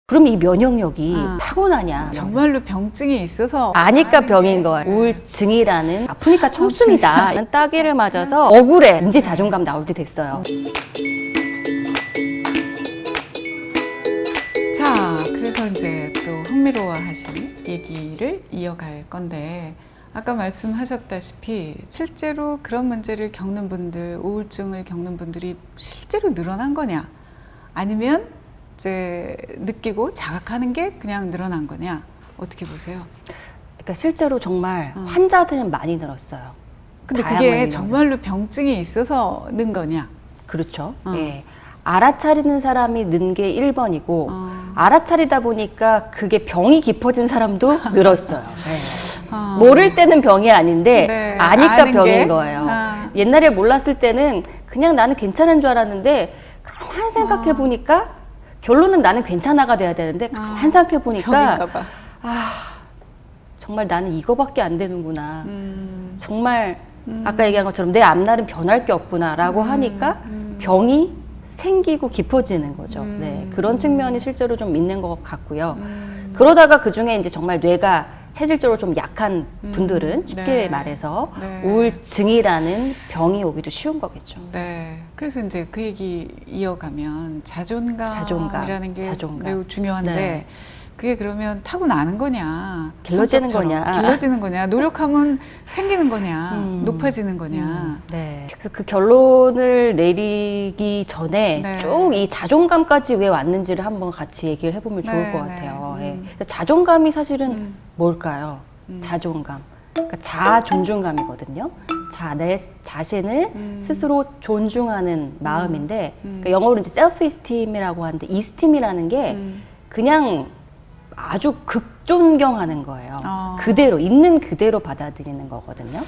그럼 이 면역력이 아, 타고나냐? 정말로 병증이 있어서 아니까 병인 거야. 우울증이라는 아프니까 청춘이다. 따귀를 맞아서 억울해. 이제 자존감 나올 때 됐어요. 자, 그래서 이제 또 흥미로워하신 얘기를 이어갈 건데, 아까 말씀하셨다시피 실제로 그런 문제를 겪는 분들, 우울증을 겪는 분들이 실제로 늘어난 거냐, 아니면 이제 느끼고 자각하는 게 그냥 늘어난 거냐, 어떻게 보세요? 그러니까 실제로 정말 환자들은 많이 늘었어요. 근데 다양한 그게 인형들. 정말로 병증이 있어서 는 거냐? 그렇죠. 예. 알아차리는 사람이 는 게 1번이고 알아차리다 보니까 그게 병이 깊어진 사람도 늘었어요. 네. 모를 때는 병이 아닌데 네, 아니까 아는 병인 게? 거예요. 옛날에 몰랐을 때는 그냥 나는 괜찮은 줄 알았는데 가만 생각해 보니까 결론은 나는 괜찮아가 돼야 되는데 가만 생각해 보니까 병인가 봐. 정말 나는 이거밖에 안 되는구나. 정말 아까 얘기한 것처럼 내 앞날은 변할 게 없구나라고 하니까 병이 생기고 깊어지는 거죠. 네, 그런 측면이 실제로 좀 있는 것 같고요. 그러다가 그 중에 이제 정말 뇌가 체질적으로 좀 약한 분들은 쉽게 네. 말해서 네. 우울증이라는 병이 오기도 쉬운 거겠죠. 네. 그래서 이제 그 얘기 이어가면 자존감이라는 게 자존감. 매우 중요한데, 네. 그게 그러면 타고나는 거냐, 길러지는 성격처럼 거냐. 길러지는 거냐, 노력하면 생기는 거냐, 높아지는 거냐. 네. 그래서 그 결론을 내리기 전에 네. 쭉 이 자존감까지 왜 왔는지를 한번 같이 얘기를 해보면 좋을 네, 것 네. 같아요. 예. 자존감이 사실은 뭘까요? 자존감. 그러니까 자존중감이거든요. 내 자신을 스스로 존중하는 마음인데, 그러니까 영어로 이제 self-esteem이라고 하는데, eesteem이라는 게 그냥 아주 극존경하는 거예요. 그대로, 있는 그대로 받아들이는 거거든요.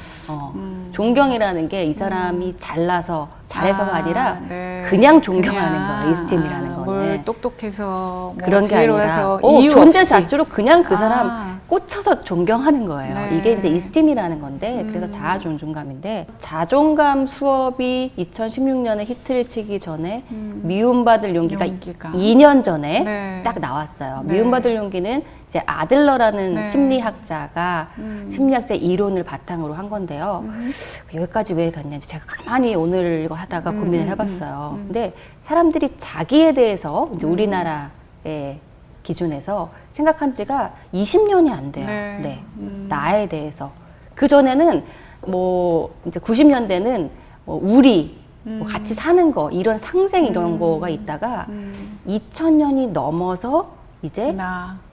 존경이라는 게 이 사람이 잘나서, 잘해서가 아니라 네. 그냥 존경하는 거예요. 이스팀이라는 거는. 뭘 똑똑해서, 뭐 그런 게 아니라 지혜로워서 이유 존재 없이. 자체로 그냥 그 사람 꽂혀서 존경하는 거예요. 네. 이게 이제 이스팀이라는 건데, 그래서 자아 존중감인데, 자존감 수업이 2016년에 히트를 치기 전에 미움받을 용기가 2년 전에 네. 딱 나왔어요. 네. 미움받을 용기는 이제 아들러라는 네. 심리학자가 심리학자 이론을 바탕으로 한 건데요. 여기까지 왜 갔냐지 제가 가만히 오늘 이걸 하다가 고민을 해봤어요. 근데 사람들이 자기에 대해서 이제 우리나라의 기준에서 생각한 지가 20년이 안 돼요. 네. 네. 나에 대해서. 그전에는 뭐 이제 90년대는 뭐 우리 뭐 같이 사는 거 이런 상생 이런 거가 있다가 2000년이 넘어서 이제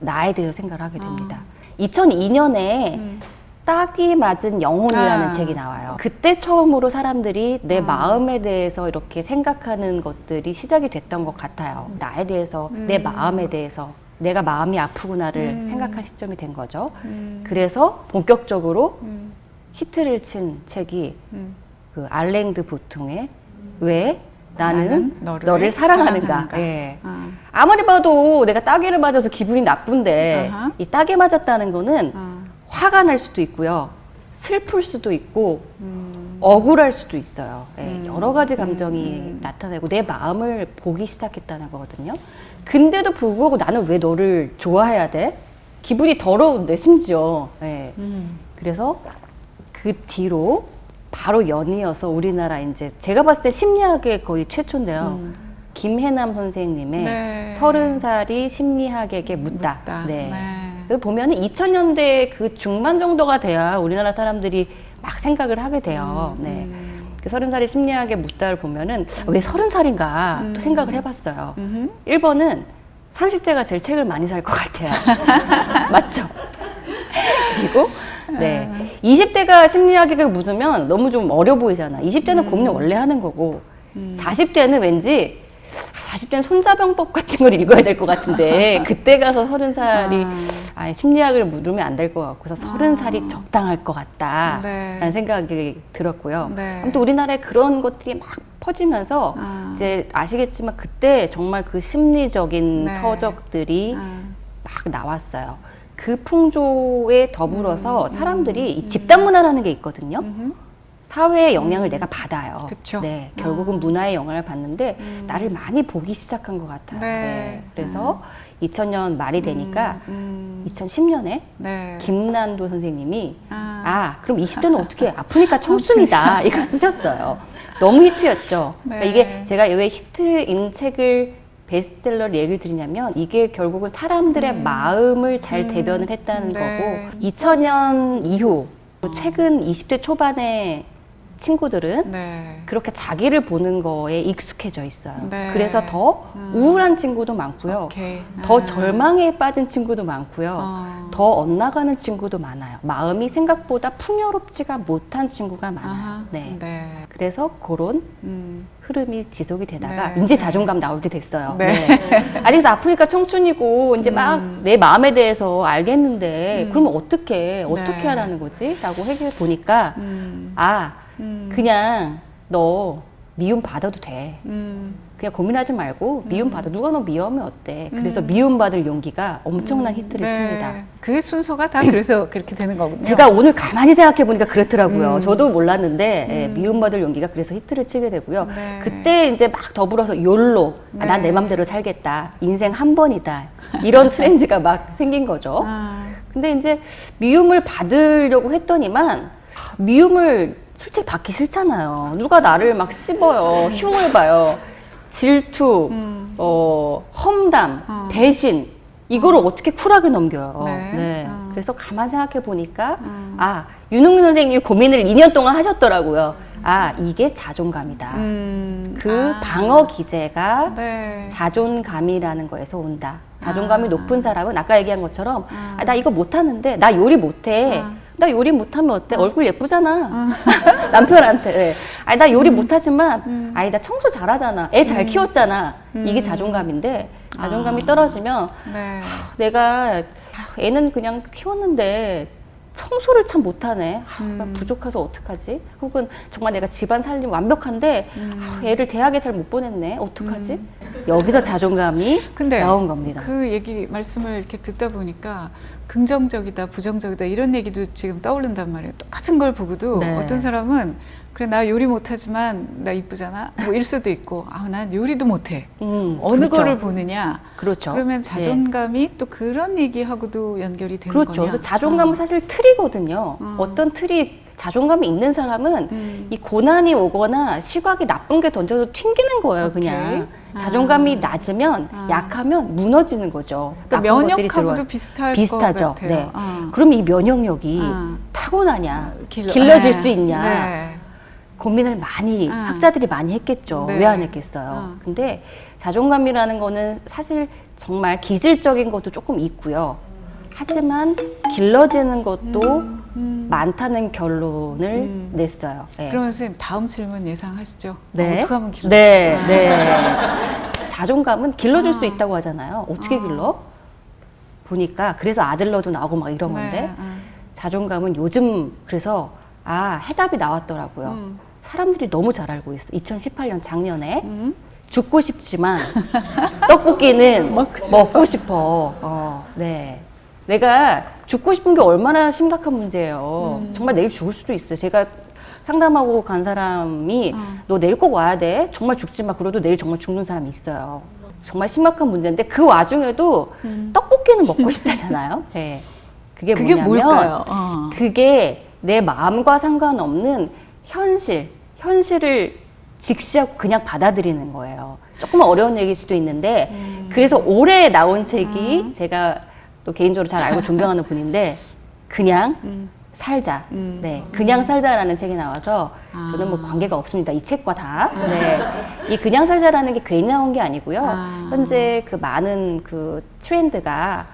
나에 대해서 생각을 하게 됩니다. 2002년에 따귀 맞은 영혼이라는 책이 나와요. 그때 처음으로 사람들이 내 마음에 대해서 이렇게 생각하는 것들이 시작이 됐던 것 같아요. 나에 대해서, 내 마음에 대해서, 내가 마음이 아프구나를 생각할 시점이 된 거죠. 그래서 본격적으로 히트를 친 책이 그 알랭드 보통의 왜 나는 너를 사랑하는가. 예. 아무리 봐도 내가 따귀를 맞아서 기분이 나쁜데 이 따귀 맞았다는 거는 화가 날 수도 있고요. 슬플 수도 있고 억울할 수도 있어요. 예, 여러 가지 감정이 나타나고 내 마음을 보기 시작했다는 거거든요. 근데도 불구하고 나는 왜 너를 좋아해야 돼? 기분이 더러운데 심지어. 예. 그래서 그 뒤로 바로 연이어서 우리나라 이제 제가 봤을 때 심리학의 거의 최초인데요. 김혜남 선생님의 네. 30살이 심리학에게 묻다. 네. 그래서 보면은 2000년대 그 중반 정도가 돼야 우리나라 사람들이 막 생각을 하게 돼요. 네. 그 30살이 심리학에 묻다를 보면은 왜 30살인가 또 생각을 해봤어요. 1번은 30대가 제일 책을 많이 살 것 같아요. 맞죠? 그리고 네. 20대가 심리학에 묻으면 너무 좀 어려 보이잖아. 20대는 고민을 원래 하는 거고 40대는 왠지 40대는 손자병법 같은 걸 읽어야 될 것 같은데 그때 가서 30살이 심리학을 묻으면 안 될 것 같고 그래서 30살이 적당할 것 같다라는 생각이 들었고요. 아무튼 우리나라에 그런 것들이 막 퍼지면서 이제 아시겠지만 그때 정말 그 심리적인 서적들이 막 나왔어요. 그 풍조에 더불어서 사람들이 이 집단 문화라는 게 있거든요. 사회의 영향을 내가 받아요. 그쵸. 네, 결국은 문화의 영향을 받는데 나를 많이 보기 시작한 것 같아요. 네. 그래서 2000년 말이 되니까 2010년에 네. 김난도 선생님이 아. 그럼 20대는 어떻게 아프니까 청춘이다 이걸 쓰셨어요. 너무 히트였죠. 네. 그러니까 이게 제가 왜 히트인 책을 베스트셀러를 얘기를 드리냐면 이게 결국은 사람들의 마음을 잘 대변을 했다는 네. 거고 2000년 이후 최근 20대 초반의 친구들은 네. 그렇게 자기를 보는 거에 익숙해져 있어요. 네. 그래서 더 우울한 친구도 많고요. 오케이. 더 절망에 빠진 친구도 많고요. 어. 더 엇나가는 친구도 많아요. 마음이 생각보다 풍요롭지가 못한 친구가 많아요. 아하. 네. 네. 그래서 그런 음. 흐름이 지속이 되다가 네. 이제 자존감 나올 때 됐어요. 네. 네. 아니 그래서 아프니까 청춘이고 이제 막 내 마음에 대해서 알겠는데 그러면 어떻게 하라는 거지? 라고 해결해 보니까 그냥 너 미움 받아도 돼. 그냥 고민하지 말고 미움 받아. 누가 너 미워하면 어때? 그래서 미움 받을 용기가 엄청난 히트를 칩니다. 그 순서가 다 그래서 그렇게 되는 거군요. 제가 오늘 가만히 생각해 보니까 그렇더라고요. 저도 몰랐는데 예, 미움받을 용기가 그래서 히트를 치게 되고요. 네. 그때 이제 막 더불어서 욜로, 난 내 맘대로 살겠다. 인생 한 번이다. 이런 트렌드가 막 생긴 거죠. 근데 이제 미움을 받으려고 했더니만 미움을 솔직히 받기 싫잖아요. 누가 나를 막 씹어요. 흉을 봐요. 질투, 험담, 배신 이거를 어떻게 쿨하게 넘겨요. 네. 네. 그래서 가만 생각해 보니까 윤흥민 선생님이 고민을 2년 동안 하셨더라고요. 이게 자존감이다. 그 방어 기제가 네. 자존감이라는 거에서 온다. 자존감이 높은 사람은 아까 얘기한 것처럼 나 이거 못하는데 나 요리 못해. 나 요리 못하면 어때? 얼굴 예쁘잖아. 남편한테. 네. 나 요리 못하지만 나 청소 잘하잖아. 애 잘 키웠잖아. 이게 자존감인데 자존감이 떨어지면 네. 내가 애는 그냥 키웠는데 청소를 참 못하네. 나 부족해서 어떡하지? 혹은 정말 내가 집안 살림 완벽한데 애를 대학에 잘 못 보냈네. 어떡하지? 여기서 자존감이 근데 나온 겁니다. 그 얘기 말씀을 이렇게 듣다 보니까 긍정적이다, 부정적이다 이런 얘기도 지금 떠오른단 말이에요. 똑같은 걸 보고도 네. 어떤 사람은 그래 나 요리 못하지만 나 이쁘잖아 뭐 일 수도 있고 난 요리도 못해. 어느 그렇죠. 거를 보느냐. 그렇죠. 그러면 자존감이 또 그런 얘기하고도 연결이 되는 그렇죠. 거냐. 그래서 자존감은 사실 틀이거든요. 어떤 틀이 자존감이 있는 사람은 이 고난이 오거나 시각이 나쁜 게 던져도 튕기는 거예요. 오케이. 그냥 자존감이 낮으면 약하면 무너지는 거죠. 그러니까 나쁜 것들이 면역하고도 들어와서. 비슷할 비슷하죠. 것 같아요. 네. 그럼 이 면역력이 타고나냐, 네. 길러질 수 있냐. 네. 고민을 많이 학자들이 많이 했겠죠. 네. 왜 안 했겠어요? 근데 자존감이라는 거는 사실 정말 기질적인 것도 조금 있고요. 하지만 길러지는 것도 많다는 결론을 냈어요. 네. 그러면 선생님 다음 질문 예상하시죠? 네. 어떻게 하면 길러? 네, 네. 자존감은 길러줄 수 있다고 하잖아요. 어떻게 길러? 보니까 그래서 아들러도 나오고 막 이런 건데 자존감은 요즘 그래서 해답이 나왔더라고요. 사람들이 너무 잘 알고 있어. 2018년 작년에 죽고 싶지만 떡볶이는 먹고 싶어. 네. 내가 죽고 싶은 게 얼마나 심각한 문제예요. 정말 내일 죽을 수도 있어요. 제가 상담하고 간 사람이 너 내일 꼭 와야 돼. 정말 죽지 마. 그래도 내일 정말 죽는 사람이 있어요. 정말 심각한 문제인데 그 와중에도 떡볶이는 먹고 싶다잖아요. 네. 그게 뭐냐면 뭘까요? 그게 내 마음과 상관없는 현실을 직시하고 그냥 받아들이는 거예요. 조금 어려운 얘기일 수도 있는데 그래서 올해 나온 책이 제가 또 개인적으로 잘 알고 존경하는 분인데 그냥 살자. 네, 그냥 살자라는 책이 나와서 저는 뭐 관계가 없습니다. 이 책과 다. 네, 이 그냥 살자라는 게 괜히 나온 게 아니고요. 현재 그 많은 그 트렌드가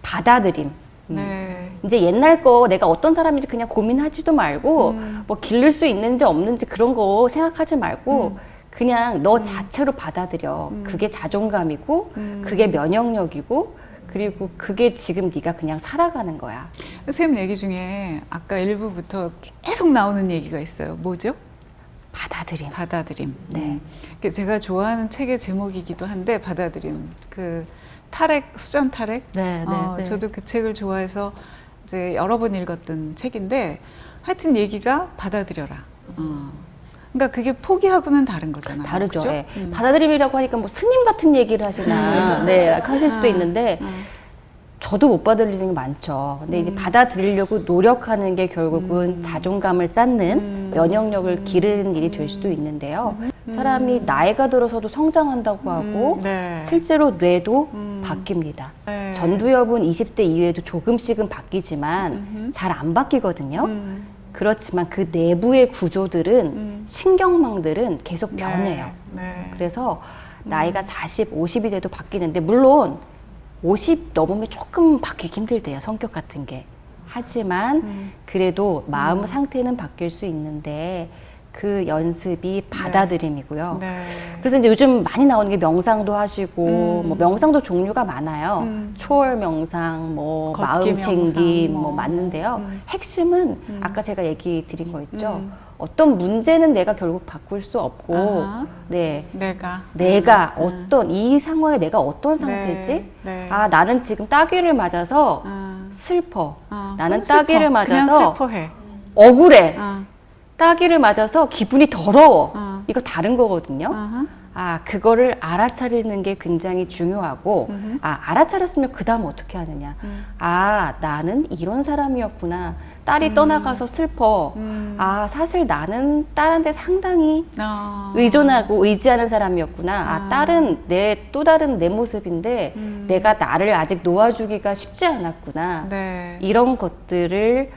받아들임. 네. 이제 옛날 거 내가 어떤 사람인지 그냥 고민하지도 말고 뭐 기를 수 있는지 없는지 그런 거 생각하지 말고 그냥 너 자체로 받아들여. 그게 자존감이고 그게 면역력이고 그리고 그게 지금 네가 그냥 살아가는 거야. 선생님 얘기 중에 아까 일부부터 계속 나오는 얘기가 있어요. 뭐죠? 받아들임. 받아들임. 네. 제가 좋아하는 책의 제목이기도 한데 받아들임. 그 수잔 타렉. 네, 네. 저도 그 책을 좋아해서 이제 여러 번 읽었던 책인데 하여튼 얘기가 받아들여라. 그러니까 그게 포기하고는 다른 거잖아요. 다르죠. 그죠? 예. 받아들임이라고 하니까 뭐 스님 같은 얘기를 하시나 네, 하실 수도 있는데 저도 못 받아들이는 게 많죠. 근데 이제 받아들이려고 노력하는 게 결국은 자존감을 쌓는 면역력을 기르는 일이 될 수도 있는데요. 사람이 나이가 들어서도 성장한다고 하고 네. 실제로 뇌도 바뀝니다. 네. 전두엽은 20대 이후에도 조금씩은 바뀌지만 잘 안 바뀌거든요. 그렇지만 그 내부의 구조들은 신경망들은 계속 변해요. 네. 그래서 나이가 40, 50이 돼도 바뀌는데 물론 50 넘으면 조금 바뀌기 힘들대요. 성격 같은 게. 하지만 그래도 마음 상태는 바뀔 수 있는데 그 연습이 받아들임이고요. 네. 그래서 이제 요즘 많이 나오는 게 명상도 하시고 뭐 명상도 종류가 많아요. 초월 명상, 뭐 걷기 마음 챙김 명상, 뭐 맞는데요. 핵심은 아까 제가 얘기 드린 거 있죠. 음. 어떤 문제는 내가 결국 바꿀 수 없고 아하. 네. 내가 어떤 이 상황에 내가 어떤 상태지? 네. 네. 아, 나는 지금 따귀를 맞아서 아. 슬퍼. 아, 나는 그럼 따귀를 슬퍼. 그냥 맞아서 슬퍼해. 억울해. 아. 따귀를 맞아서 기분이 더러워. 어. 이거 다른 거거든요. 아하. 아, 그거를 알아차리는 게 굉장히 중요하고, 아, 알아차렸으면 그 다음 어떻게 하느냐. 아, 나는 이런 사람이었구나. 딸이 떠나가서 슬퍼. 아, 사실 나는 딸한테 상당히 의존하고 의지하는 사람이었구나. 아, 딸은 또 다른 내 모습인데 내가 나를 아직 놓아주기가 쉽지 않았구나. 네. 이런 것들을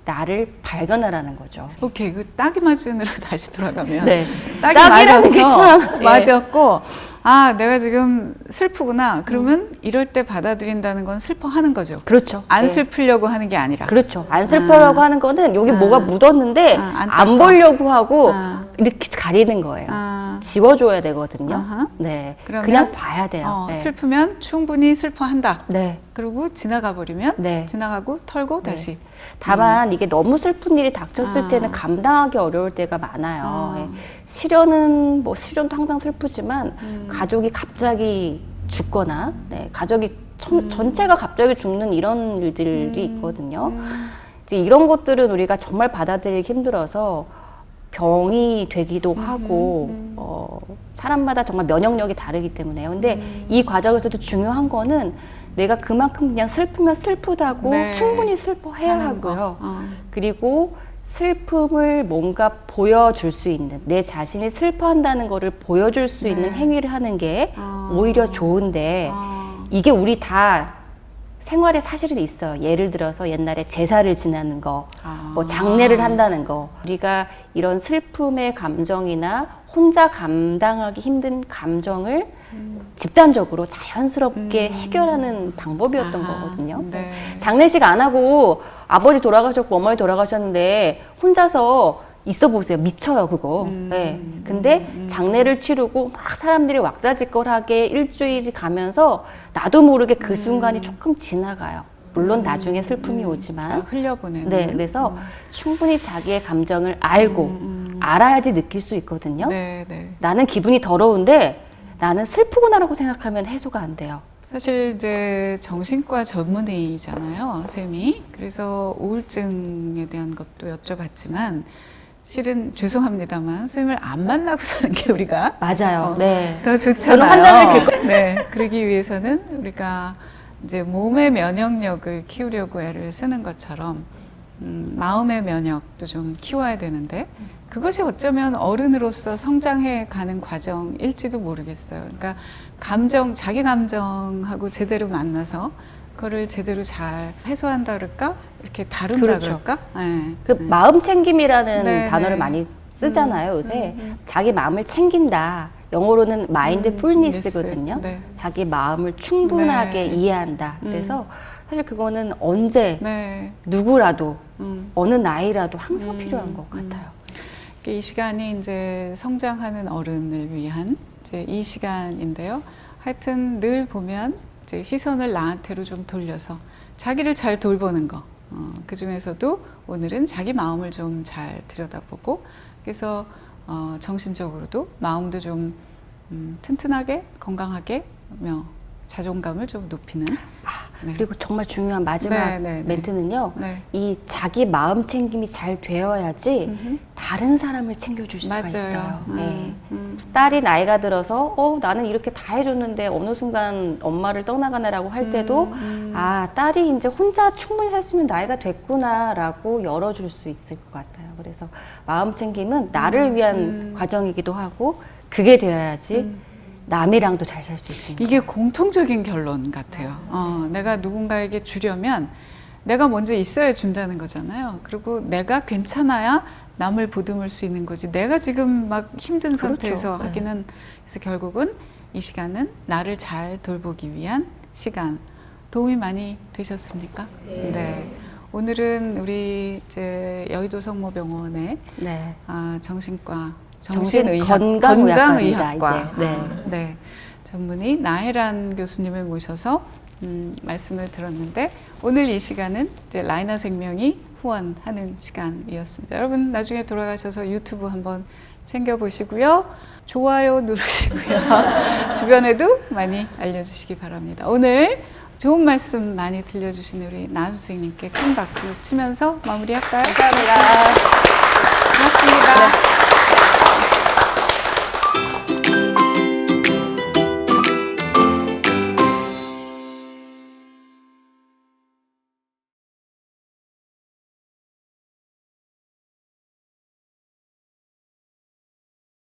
나를 발견하라는 거죠. 오케이, 그 따기 맞은으로 다시 돌아가면 네. 따기 따기라는 게 맞았어. 참, 예. 맞았고, 아, 내가 지금 슬프구나. 그러면 이럴 때 받아들인다는 건 슬퍼하는 거죠. 그렇죠. 안 네. 슬프려고 하는 게 아니라. 그렇죠. 안 슬퍼라고 하는 거는 여기 뭐가 묻었는데 안 안 닦아. 보려고 하고 아. 이렇게 가리는 거예요. 아. 지워줘야 되거든요. 아하. 네. 그러면, 그냥 봐야 돼요. 네. 슬프면 충분히 슬퍼한다. 네. 그리고 지나가 버리면 네. 지나가고 털고 네. 다시. 다만 이게 너무 슬픈 일이 닥쳤을 아. 때는 감당하기 어려울 때가 많아요. 아. 예. 실연도 항상 슬프지만 가족이 갑자기 죽거나 네, 가족이 전체가 갑자기 죽는 이런 일들이 있거든요. 이제 이런 것들은 우리가 정말 받아들이기 힘들어서 병이 되기도 하고 사람마다 정말 면역력이 다르기 때문에요. 근데 이 과정에서도 중요한 거는 내가 그만큼 그냥 슬프면 슬프다고 네. 충분히 슬퍼해야 하는 하고요. 거. 그리고 슬픔을 뭔가 보여줄 수 있는, 내 자신이 슬퍼한다는 거를 보여줄 수 있는 행위를 하는 게 오히려 좋은데 이게 우리 다 생활에 사실은 있어요. 예를 들어서 옛날에 제사를 지내는 거, 뭐 장례를 한다는 거. 우리가 이런 슬픔의 감정이나 혼자 감당하기 힘든 감정을 집단적으로 자연스럽게 해결하는 방법이었던 거거든요. 네. 장례식 안 하고 아버지 돌아가셨고 어머니 돌아가셨는데 혼자서 있어 보세요. 미쳐요, 그거. 네. 근데 장례를 치르고 막 사람들이 왁자지껄하게 일주일이 가면서 나도 모르게 그 순간이 조금 지나가요. 물론 나중에 슬픔이 오지만. 흘려보내는. 네. 그래서 충분히 자기의 감정을 알고 알아야지 느낄 수 있거든요. 네, 네. 나는 기분이 더러운데 나는 슬프구나라고 생각하면 해소가 안 돼요. 사실 이제 정신과 전문의잖아요, 쌤이. 그래서 우울증에 대한 것도 여쭤봤지만 실은 죄송합니다만 쌤을 안 만나고 사는 게 우리가 맞아요. 네. 더 좋잖아요. 저는 환자들 네, 그러기 위해서는 우리가 이제 몸의 면역력을 키우려고 애를 쓰는 것처럼 마음의 면역도 좀 키워야 되는데 그것이 어쩌면 어른으로서 성장해 가는 과정일지도 모르겠어요. 그러니까 자기 감정하고 제대로 만나서 그거를 제대로 잘 해소한다 그럴까? 이렇게 다룬다 그렇죠. 그럴까? 네. 그 마음 챙김이라는 네, 단어를 네. 많이 쓰잖아요, 요새. 자기 마음을 챙긴다. 영어로는 마인드풀니스거든요. 네. 자기 마음을 충분하게 네. 이해한다. 그래서 사실 그거는 언제 네. 누구라도 어느 나이라도 항상 필요한 것 같아요. 이 시간이 이제 성장하는 어른을 위한 이제 이 시간인데요. 하여튼 늘 보면 이제 시선을 나한테로 좀 돌려서 자기를 잘 돌보는 거. 그 중에서도 오늘은 자기 마음을 좀 잘 들여다보고 그래서 정신적으로도 마음도 좀 튼튼하게 건강하게 자존감을 좀 높이는 네. 그리고 정말 중요한 마지막 네, 네, 네. 멘트는요. 네. 이 자기 마음 챙김이 잘 되어야지 음흠. 다른 사람을 챙겨줄 수가 맞아요. 있어요. 네. 음. 딸이 나이가 들어서 나는 이렇게 다 해줬는데 어느 순간 엄마를 떠나가네라고 할 때도 아, 딸이 이제 혼자 충분히 살 수 있는 나이가 됐구나라고 열어줄 수 있을 것 같아요. 그래서 마음 챙김은 나를 위한 과정이기도 하고 그게 되어야지 남이랑도 잘 살 수 있습니다. 이게 공통적인 결론 같아요. 내가 누군가에게 주려면 내가 먼저 있어야 준다는 거잖아요. 그리고 내가 괜찮아야 남을 보듬을 수 있는 거지. 내가 지금 막 힘든 그렇죠. 상태에서 네. 하기는, 그래서 결국은 이 시간은 나를 잘 돌보기 위한 시간. 도움이 많이 되셨습니까? 네. 오늘은 우리 이제 여의도 성모병원의 네. 정신과 정신 정신의학 건강의학과입니다, 건강의학과 이제. 네. 전문의 나혜란 교수님을 모셔서 말씀을 들었는데 오늘 이 시간은 이제 라이나 생명이 후원하는 시간이었습니다. 여러분 나중에 돌아가셔서 유튜브 한번 챙겨보시고요. 좋아요 누르시고요. 주변에도 많이 알려주시기 바랍니다. 오늘 좋은 말씀 많이 들려주신 우리 나 선생님께 큰 박수 치면서 마무리할까요? 감사합니다.